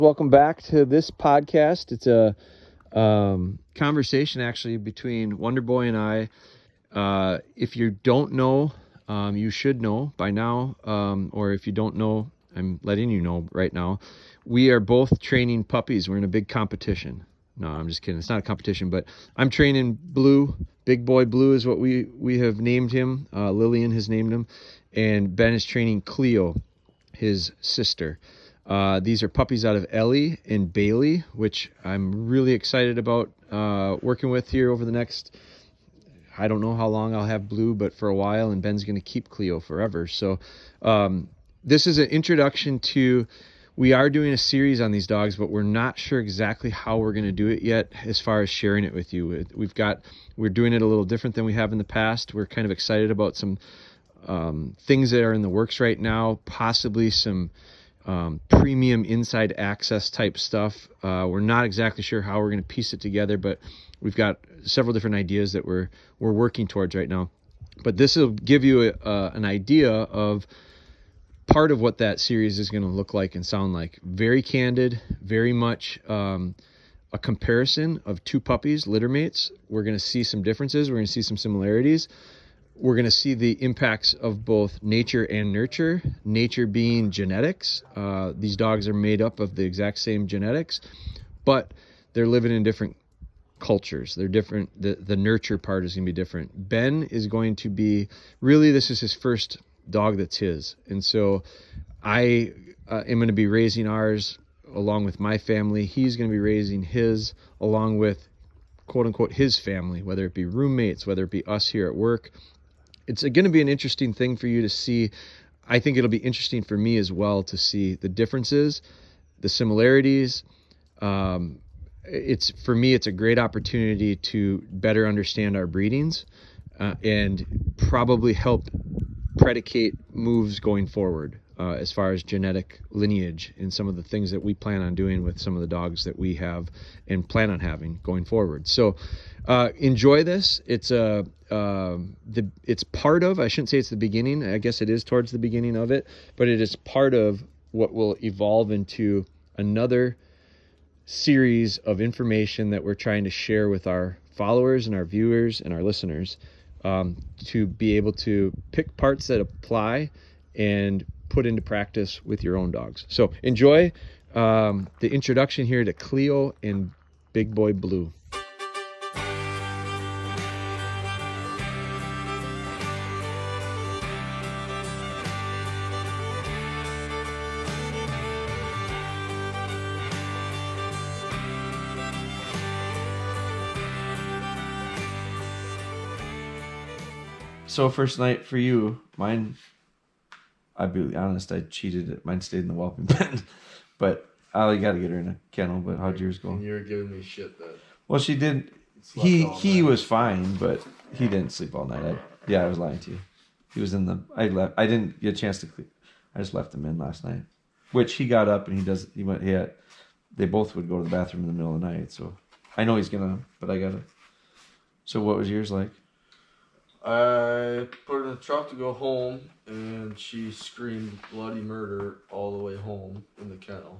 Welcome back to this podcast. It's a conversation actually between Wonder Boy and I. If you don't know, you should know by now, or if you don't know, I'm letting you know right now. We are both training puppies. We're in a big competition. No, I'm just kidding. It's not a competition, but I'm training Blue. Big Boy Blue is what we have named him. Lillian has named him, and Ben is training Clio, his sister. These are puppies out of Ellie and Bailey, which I'm really excited about working with here over the next, I don't know how long I'll have Blue, but for a while, and Ben's going to keep Cleo forever. So this is an introduction to, we are doing a series on these dogs, but we're not sure exactly how we're going to do it yet as far as sharing it with you. We're doing it a little different than we have in the past. We're kind of excited about some things that are in the works right now, possibly some premium inside access type stuff. We're not exactly sure how we're going to piece it together, but we've got several different ideas that we're working towards right now. But this will give you an idea of part of what that series is going to look like and sound like. Very candid, very much a comparison of two puppies, littermates. We're going to see some differences. We're going to see some similarities. We're going to see the impacts of both nature and nurture, nature being genetics. These dogs are made up of the exact same genetics, but they're living in different cultures. They're different. The nurture part is going to be different. Ben is going to be, really, this is his first dog that's his. And so I am going to be raising ours along with my family. He's going to be raising his along with, quote unquote, his family, whether it be roommates, whether it be us here at work. It's going to be an interesting thing for you to see. I think it'll be interesting for me as well to see the differences, the similarities. For me, it's a great opportunity to better understand our breedings and probably help predicate moves going forward as far as genetic lineage and some of the things that we plan on doing with some of the dogs that we have and plan on having going forward. So enjoy this. It's part of, I shouldn't say it's the beginning. I guess it is towards the beginning of it, but it is part of what will evolve into another series of information that we're trying to share with our followers and our viewers and our listeners to be able to pick parts that apply and put into practice with your own dogs. So enjoy the introduction here to Clio and Big Boy Blue. So first night for you, mine, I'll be honest, I cheated it. Mine stayed in the whelping pen. But you got to get her in a kennel. But how'd yours go? And you were giving me shit that. Well, she did. He was fine, but he didn't sleep all night. I was lying to you. He was in the. I left. I didn't get a chance to clean. I just left him in last night. Which he got up and he does. He went. They both would go to the bathroom in the middle of the night. So I know he's gonna. But I gotta. So what was yours like? I put her in the truck to go home, and she screamed bloody murder all the way home in the kennel.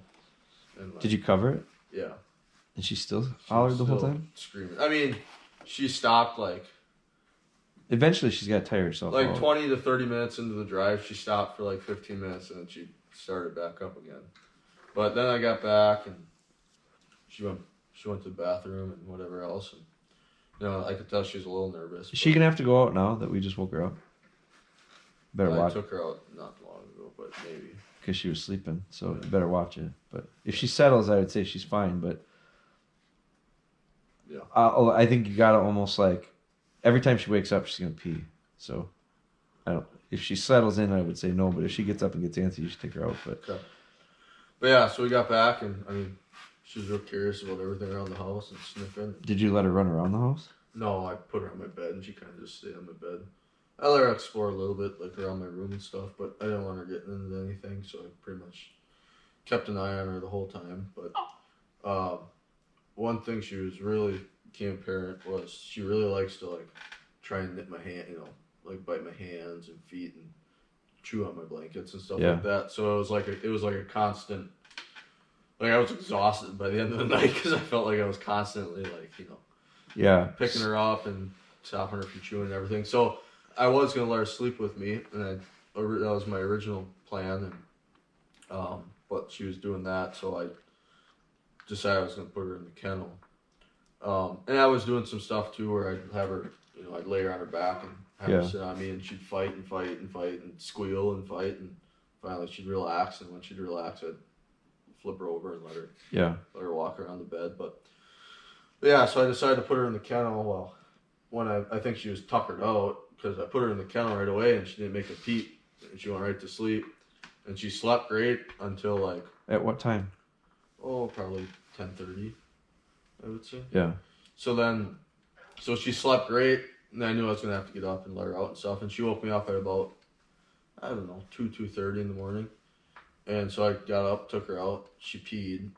And Did you cover it? Yeah. And she still hollered the whole time? Screaming. I mean, she stopped Eventually, she's got to tire herself out. 20 to 30 minutes into the drive, she stopped for 15 minutes, and then she started back up again. But then I got back, and she went to the bathroom and whatever else, and I could tell she was a little nervous. Is she going to have to go out now that we just woke her up? Better watch. I took her out not long ago, but maybe. Because she was sleeping, so you better watch it. But if she settles, I would say she's fine, but... Yeah. I think you got to almost every time she wakes up, she's going to pee. So, if she settles in, I would say no, but if she gets up and gets antsy, you should take her out. Okay. But yeah, so we got back, and she was real curious about everything around the house and sniffing. Did you let her run around the house? No, I put her on my bed, and she kind of just stayed on my bed. I let her explore a little bit, around my room and stuff, but I didn't want her getting into anything, so I pretty much kept an eye on her the whole time. But one thing she was really became apparent was she really likes to try and nip my hand, bite my hands and feet and chew on my blankets and stuff like that. So it was like a constant like I was exhausted by the end of the night because I felt like I was constantly like, you know, Yeah. picking her up and stopping her from chewing and everything. So I was gonna let her sleep with me, and that was my original plan. And but she was doing that, so I decided I was gonna put her in the kennel. And I was doing some stuff too, where I'd have her, you know, I'd lay her on her back and have her sit on me, and she'd fight and fight and fight and squeal and fight, and finally she'd relax. And when she'd relax, I'd flip her over and let her walk around the bed. But yeah, so I decided to put her in the kennel. Well, when I think she was tuckered out because I put her in the kennel right away and she didn't make a peep, and she went right to sleep, and she slept great until like At what time? probably 10:30, I would say. Yeah. So she slept great, and I knew I was gonna have to get up and let her out and stuff. And she woke me up at about, I don't know, 2:30 in the morning. And so I got up, took her out. She peed.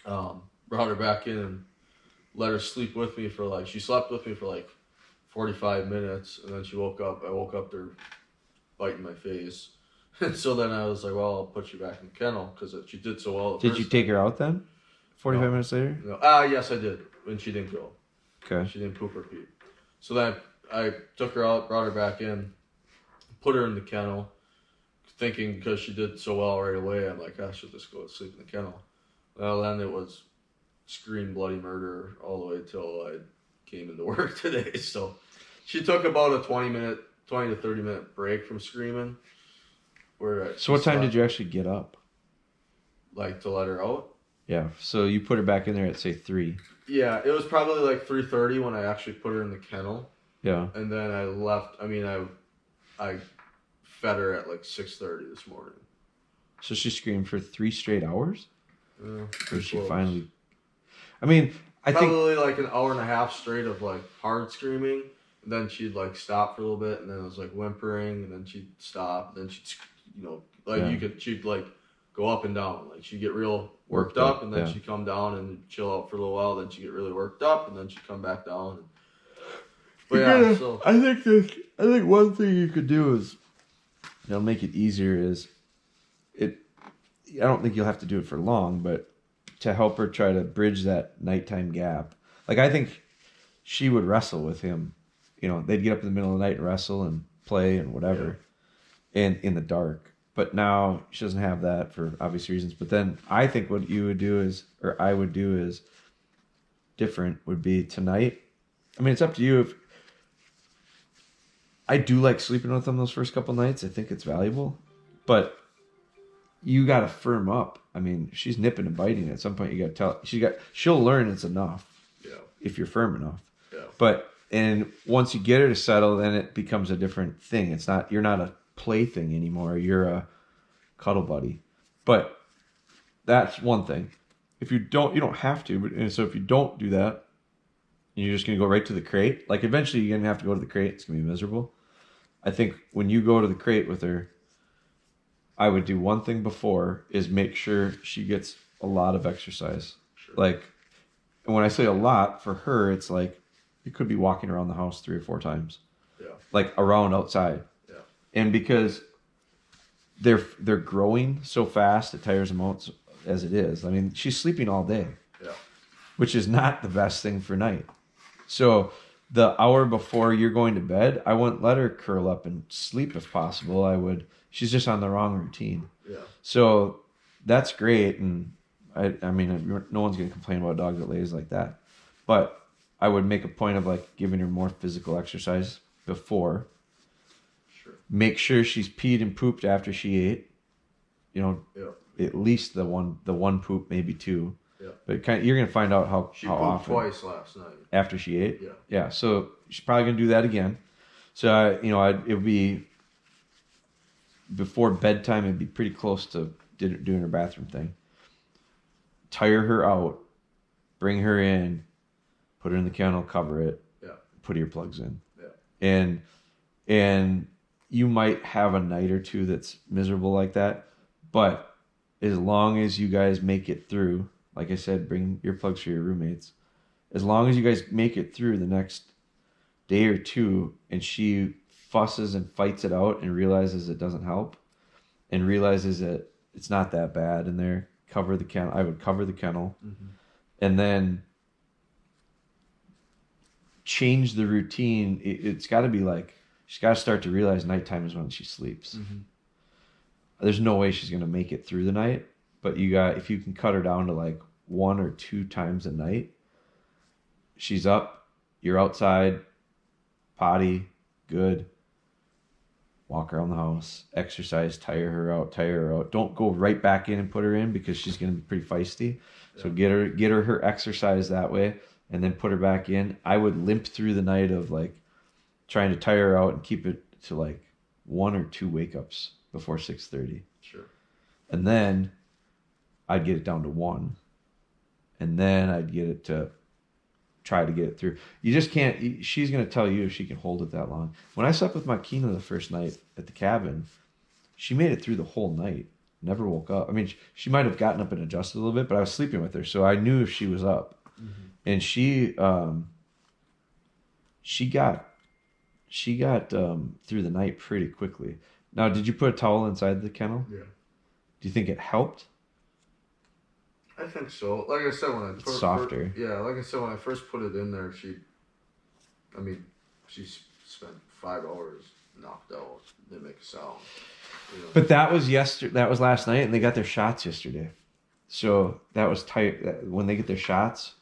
Brought her back in and let her sleep with me for like, she slept with me for like 45 minutes, and then she woke up. I woke up to her biting my face. And so then I was like, well, I'll put you back in the kennel because she did so well. Did you take her out then? 45 minutes later? No. Yes, I did. And she didn't go. Okay. She didn't poop or pee. So then I took her out, brought her back in, put her in the kennel, thinking because she did so well right away, I'm like, I should just go to sleep in the kennel. Well, then it was scream bloody murder all the way till I came into work today. So she took about a 20 to 30 minute break from screaming. So what time did you actually get up? Like to let her out? Yeah. So you put her back in there at say 3. Yeah, it was probably like 3:30 when I actually put her in the kennel. Yeah. And then I left. I mean, I fed her at like 6:30 this morning. So she screamed for 3 straight hours? Or she close. finally... I mean, I think... Probably like an hour and a half straight of like hard screaming. And then she'd like stop for a little bit, and then it was like whimpering, and then she'd stop. And then she'd, you know, like she'd like go up and down. Like she'd get real worked up, and then she'd come down and chill out for a little while. Then she'd get really worked up, and then she'd come back down. But yeah, so I think one thing you could do is, it'll make it easier is, I don't think you'll have to do it for long, but to help her try to bridge that nighttime gap. Like I think she would wrestle with him. You know, they'd get up in the middle of the night and wrestle and play and whatever, and in the dark. But now she doesn't have that for obvious reasons. But then I think what you would do is, or I would do is, different would be tonight. I mean, it's up to you. If I do like sleeping with them those first couple nights, I think it's valuable. But you got to firm up. I mean, she's nipping and biting. At some point, you got to tell. She'll learn it's enough. Yeah. If you're firm enough. Yeah. And once you get her to settle, then it becomes a different thing. You're not a plaything anymore. You're a cuddle buddy. But that's one thing. If you don't have to. And so if you don't do that, and you're just going to go right to the crate, like eventually you're going to have to go to the crate. It's going to be miserable. I think when you go to the crate with her, I would do one thing before is make sure she gets a lot of exercise. Sure. Like, and when I say a lot, for her, it's like, you could be walking around the house 3 or 4 times. Yeah. Like around outside. Yeah. And because they're growing so fast, it tires them out as it is. I mean, she's sleeping all day. Yeah. Which is not the best thing for night. So the hour before you're going to bed, I wouldn't let her curl up and sleep if possible. She's just on the wrong routine. Yeah. So that's great. And I mean, no one's going to complain about a dog that lays like that. But I would make a point of like giving her more physical exercise before. Sure. Make sure she's peed and pooped after she ate. You know, at least the one poop, maybe 2. Yeah. But you're gonna find out how pooped often. Twice last night after she ate. Yeah. Yeah. So she's probably gonna do that again. So it would be before bedtime. It'd be pretty close to doing her bathroom thing. Tire her out, bring her in, put her in the kennel, cover it, put earplugs in. Yeah. And you might have a night or two that's miserable like that, but as long as you guys make it through, like I said, bring earplugs for your roommates. As long as you guys make it through the next day or two and she fusses and fights it out and realizes it doesn't help and realizes that it's not that bad in there, cover the kennel. I would cover the kennel, Mm-hmm. and then change the routine. It's got to be like she's got to start to realize nighttime is when she sleeps. Mm-hmm. There's no way she's gonna make it through the night, but if you can cut her down to like 1 or 2 times a night, she's up, you're outside, potty, good. Walk around the house, exercise, tire her out. Don't go right back in and put her in because she's gonna be pretty feisty. So get her her exercise that way, and then put her back in. I would limp through the night of like trying to tire her out and keep it to like 1 or 2 wake ups before 6:30. Sure. And then I'd get it down to 1. And then I'd get it to try to get it through. You just can't, she's going to tell you if she can hold it that long. When I slept with Makina the first night at the cabin, she made it through the whole night. Never woke up. I mean, she might have gotten up and adjusted a little bit, but I was sleeping with her, so I knew if she was up. Mm-hmm. And she got through the night pretty quickly. Now, did you put a towel inside the kennel? Yeah. Do you think it helped? I think so. Like I said, when I It's softer. like I said, when I first put it in there, she spent 5 hours knocked out. Didn't make a sound. You know? But that was That was last night, and they got their shots yesterday. So that was tight. When they get their shots,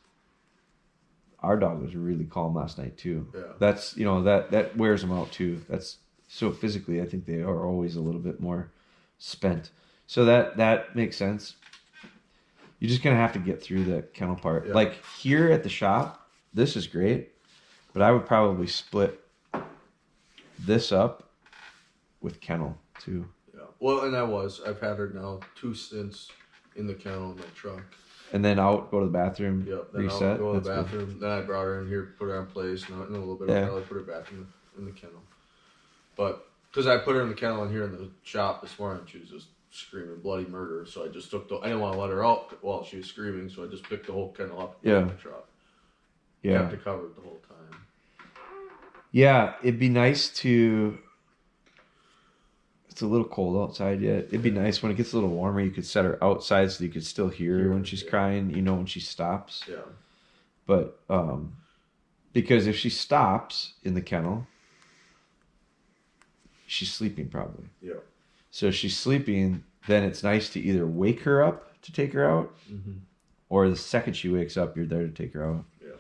our dog was really calm last night too. Yeah. That's that wears them out too. That's so physically, I think they are always a little bit more spent. So that makes sense. You're just gonna have to get through the kennel part. Yeah. Like here at the shop, this is great, but I would probably split this up with kennel too. Yeah. Well, and I've had her now 2 stints in the kennel in my truck. And then out, go to the bathroom, Yep. Then reset. I'll go to the That's bathroom. good. Then I brought her in here, put her on place. In a little bit, Yeah. I'll put her back in the kennel. But because I put her in the kennel in here in the shop this morning, she was just screaming bloody murder. So I just I didn't want to let her out while she was screaming, so I just picked the whole kennel up in the truck. Yeah. Kept it covered the whole time. Yeah, it'd be nice to. It's a little cold outside yet. It'd be nice when it gets a little warmer. You could set her outside so you could still hear her when she's crying. You know when she stops. Yeah. But because if she stops in the kennel, she's sleeping probably. Yeah. So if she's sleeping, then it's nice to either wake her up to take her out, or the second she wakes up, you're there to take her out. Yeah.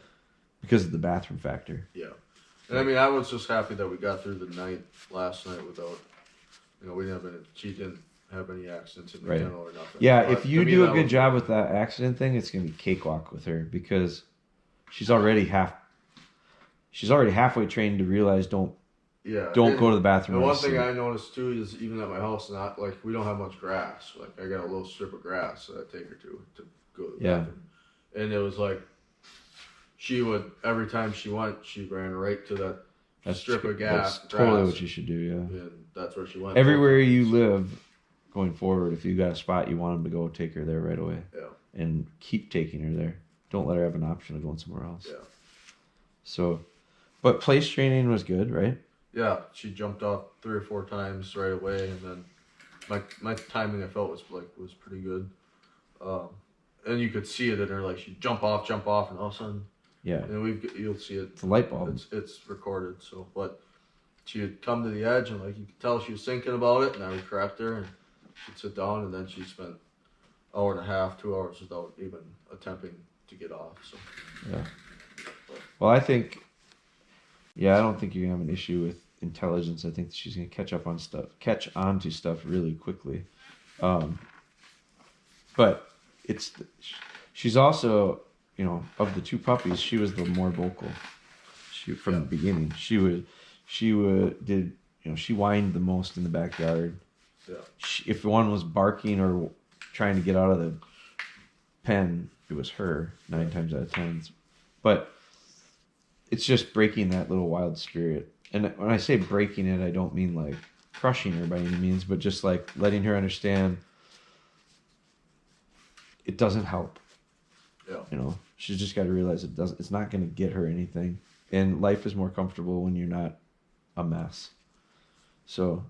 Because of the bathroom factor. Yeah. And I mean, I was just happy that we got through the night last night without, she didn't have any accidents in the kennel or nothing. Yeah, but if you do a good job with that accident thing, it's going to be cakewalk with her because she's already halfway trained to realize don't go to the bathroom. And one thing I noticed too is even at my house, not like we don't have much grass. Like I got a little strip of grass that I take her to go to the bathroom. And it was like she would every time she went, she ran right to that strip of grass. That's totally what you should do. Yeah, and that's where she went. Everywhere you live, going forward, if you got a spot you want them to go, take her there right away. Yeah. And keep taking her there. Don't let her have an option of going somewhere else. Yeah. So, but place training was good, right? Yeah, she jumped off 3 or 4 times right away, and then my timing I felt was pretty good. And you could see it in her, like she'd jump off, and all of a sudden, and you'll see it. It's a light bulb. It's recorded. So, but she had come to the edge, and like you could tell she was thinking about it, and I would correct her, and she'd sit down, and then she spent 1.5 hours, 2 hours without even attempting to get off. So yeah. Well, I think. Yeah, I don't think you're gonna have an issue with intelligence. I think she's gonna catch on to stuff really quickly. But she's also, of the 2 puppies, she was the more vocal. From the beginning, she whined the most in the backyard. Yeah. If one was barking or trying to get out of the pen, it was her 9 times out of 10. But it's just breaking that little wild spirit. And when I say breaking it, I don't mean like crushing her by any means, but just like letting her understand it doesn't help. Yeah. She's just got to realize it's not going to get her anything. And life is more comfortable when you're not a mess. So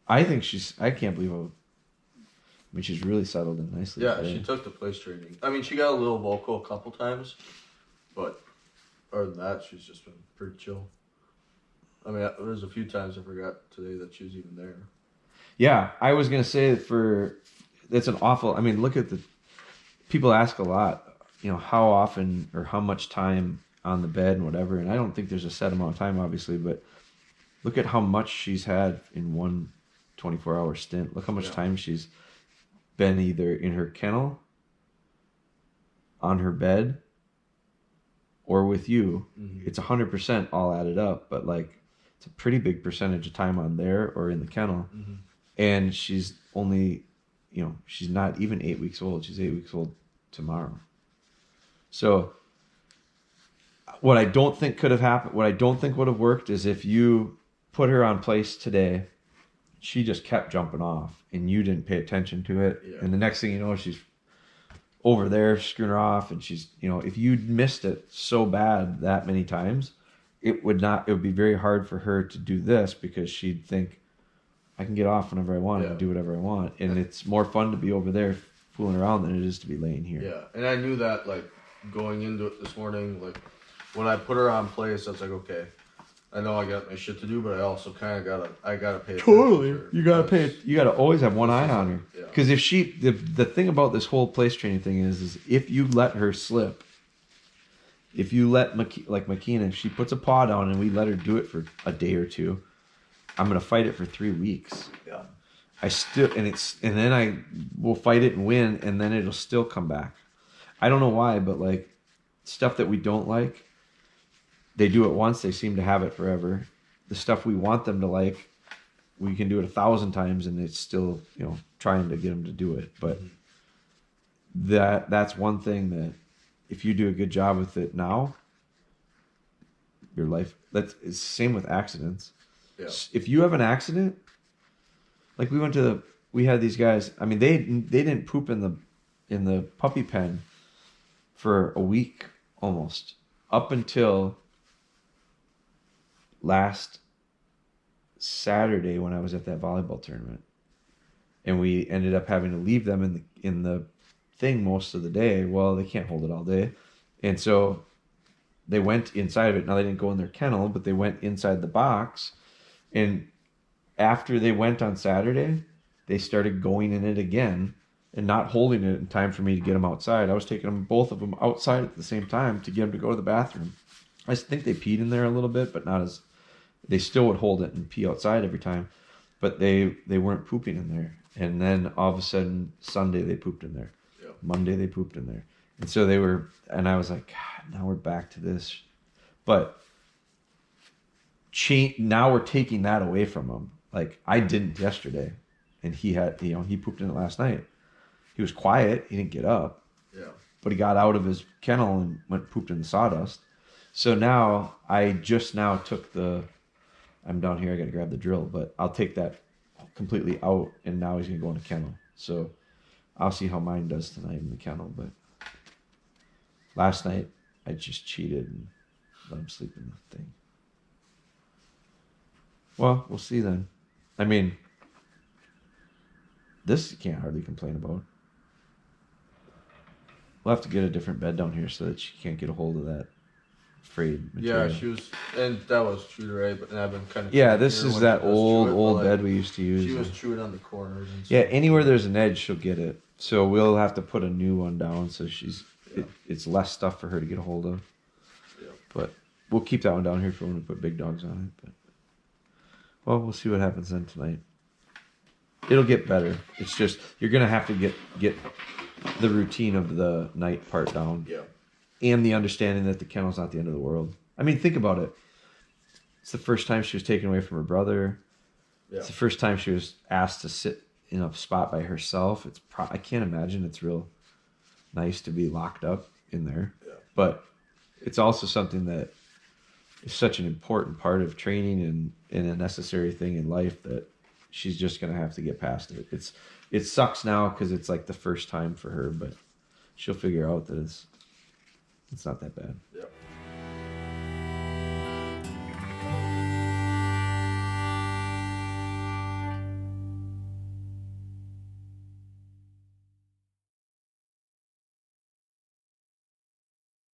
I think I can't believe I mean, she's really settled in nicely. Yeah, today. she took the place training. I mean, she got a little vocal a couple times, but other than that, she's just been pretty chill. I mean, there's a few times I forgot today that she was even there. Yeah, I was gonna say that's an awful. I mean, look at the people ask a lot. You know, how often or how much time on the bed and whatever. And I don't think there's a set amount of time, obviously, but look at how much she's had in one 24-hour stint. Look how much time she's been either in her kennel, on her bed, or with you. Mm-hmm. It's 100% all added up, but like it's a pretty big percentage of time on there or in the kennel. Mm-hmm. And she's only, she's not even 8 weeks old. She's 8 weeks old tomorrow. So what I don't think could have happened, what I don't think would have worked is if you put her on place today, she just kept jumping off and you didn't pay attention to it. Yeah. And the next thing you know, she's over there screwing her off. And she's, if you missed it so bad that many times, it would be very hard for her to do this because she'd think, I can get off whenever I want and do whatever I want. And it's more fun to be over there fooling around than it is to be laying here. Yeah. And I knew that, like, going into it this morning, like, when I put her on place, I was like, okay, I know I got my shit to do, but I also kind of gotta pay attention. Totally. You gotta always have one eye on her. Because if the thing about this whole place training thing is if you let her slip, if you let, like Makina, if she puts a paw down and we let her do it for a day or two, I'm going to fight it for 3 weeks. Yeah. And then I will fight it and win, and then it'll still come back. I don't know why, but like stuff that we don't like, they do it once, they seem to have it forever. The stuff we want them to like, we can do it 1,000 times and it's still, trying to get them to do it. But that's one thing that if you do a good job with it now, your life, it's the same with accidents. Yeah. If you have an accident, like we had these guys, I mean, they didn't poop in the puppy pen for a week almost, up until last Saturday when I was at that volleyball tournament, and we ended up having to leave them in the thing most of the day. Well, they can't hold it all day, and so they went inside of it. Now they didn't go in their kennel, but they went inside the box. And after they went on Saturday, they started going in it again and not holding it in time for me to get them outside. I was taking both of them outside at the same time to get them to go to the bathroom. I think they peed in there a little bit, but not as. They still would hold it and pee outside every time, but they weren't pooping in there. And then all of a sudden, Sunday they pooped in there. Yeah. Monday they pooped in there. And so they were, and I was like, God, now we're back to this. But now we're taking that away from him. Like I didn't yesterday, and he had, he pooped in it last night. He was quiet. He didn't get up. Yeah. But he got out of his kennel and went pooped in the sawdust. So now I just now took I'm down here. I got to grab the drill, but I'll take that completely out, and now he's gonna go in the kennel. So I'll see how mine does tonight in the kennel. But last night I just cheated and let him sleep in the thing. Well, we'll see then. I mean, this you can't hardly complain about. We'll have to get a different bed down here so that she can't get a hold of that frayed material. Yeah, she was, and that was true to Ray, but I've been kind of... Yeah, this is that old bed we used to use. She was chewing on the corners and stuff. Yeah, anywhere there's an edge, she'll get it. So we'll have to put a new one down so it's less stuff for her to get a hold of. Yeah. But we'll keep that one down here for when we put big dogs on it. But well, we'll see what happens then tonight. It'll get better. It's just you're gonna have to get the routine of the night part down. Yeah. And the understanding that the kennel's not the end of the world. I mean, think about it. It's the first time she was taken away from her brother. Yeah. It's the first time she was asked to sit in a spot by herself. I can't imagine it's real nice to be locked up in there. Yeah. But it's also something that is such an important part of training and a necessary thing in life that she's just going to have to get past it. It sucks now because it's like the first time for her, but she'll figure out that it's not that bad. Yeah.